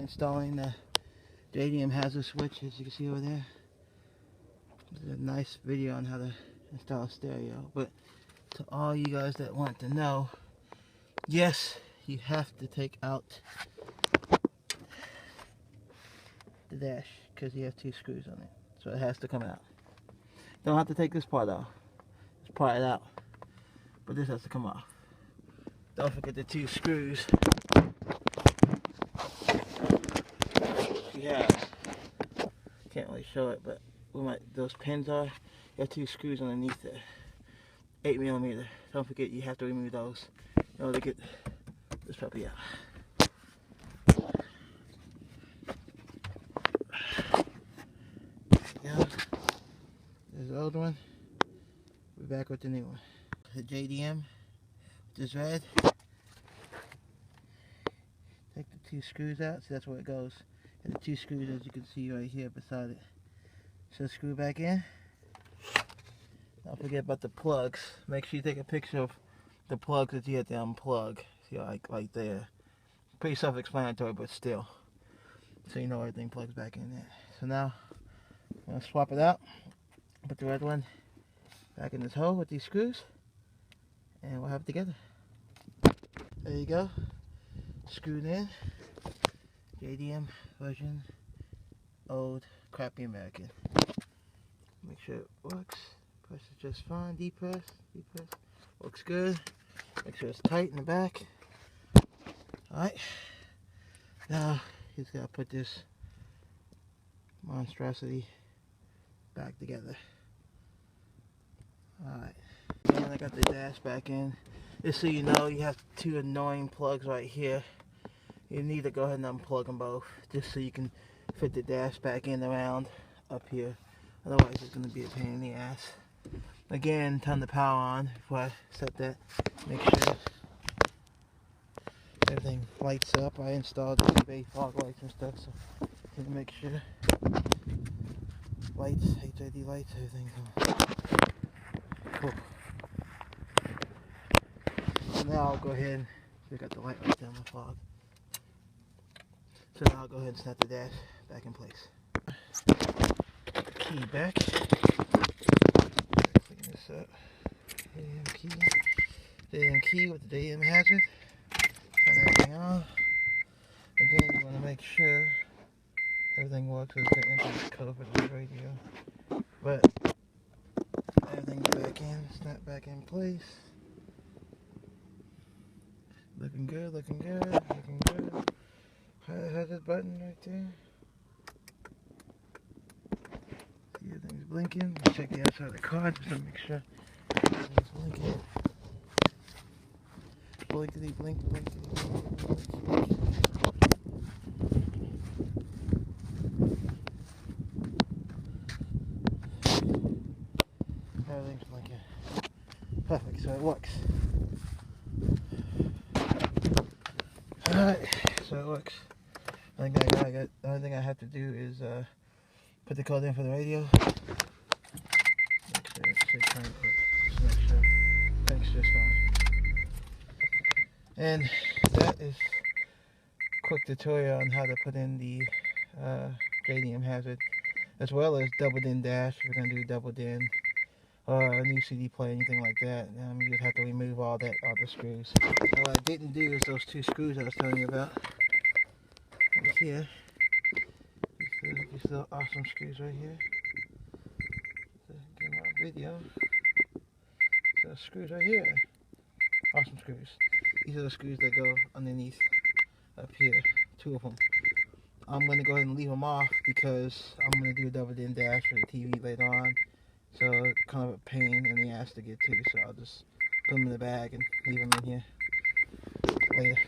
Installing the JDM hazard switch, as you can see over there. There's a nice video on how to install a stereo, but to all you guys that want to know, yes, you have to take out the dash because you have 2 screws on it, so it has to come out. Don't have to take this part out. Just part it out, but this has to come off. Don't forget the 2 screws. Yeah, can't really show it, but those pins are. You have 2 screws underneath it, 8mm. Don't forget you have to remove those in order to get this puppy out. Yeah, there's the old one. We're back with the new one. The JDM, which is red. Take the 2 screws out, so that's where it goes. And the 2 screws, as you can see right here beside it. So screw back in. Don't forget about the plugs. Make sure you take a picture of the plugs that you have to unplug. See, like right there. Pretty self-explanatory, but still. So you know everything plugs back in there. So now, I'm going to swap it out. Put the red one back in this hole with these screws. And we'll have it together. There you go. Screwed in. JDM version. Old, crappy American. Make sure it works. Press it just fine. Depress. Depress. Works good. Make sure it's tight in the back. Alright. Now, he's got to put this monstrosity back together. Alright. And I got the dash back in. Just so you know, you have 2 annoying plugs right here. You need to go ahead and unplug them both, just so you can fit the dash back in around up here. Otherwise it's going to be a pain in the ass. Again, turn the power on before I set that. Make sure everything lights up. I installed the eBay fog lights and stuff, so to make sure lights, HID lights, everything's on. Cool. So now I'll go ahead. We got the light right there on the fog. So now I'll go ahead and snap the dash back in place. Key back. Clean this up. JDM key. JDM key with the JDM hazard. Turn everything on. Again, you want to make sure everything works with the internet code for the radio. But everything's back in, snap back in place. Looking good, looking good, looking good. Hazard button right there. See, everything's blinking. Let's check the outside of the card just to make sure everything's blinking. Blinkety blink, blinkety blink. Everything's blinking. Perfect, so it works. Alright, so it works. The only thing I have to do is put the code in for the radio. Make sure it should turn quick. Just make sure things just fine. And that is a quick tutorial on how to put in the JDM hazard, as well as double DIN dash. If we're gonna do double DIN or a new CD player, anything like that, you'd have to remove all the screws. Now what I didn't do is those 2 screws I was telling you about. Right here. These little awesome screws right here. So get my video. So screws right here. Awesome screws. These are the screws that go underneath up here. 2 of them. I'm going to go ahead and leave them off because I'm going to do a double DIN dash for the TV later on. So kind of a pain in the ass to get to. So I'll just put them in the bag and leave them in here later.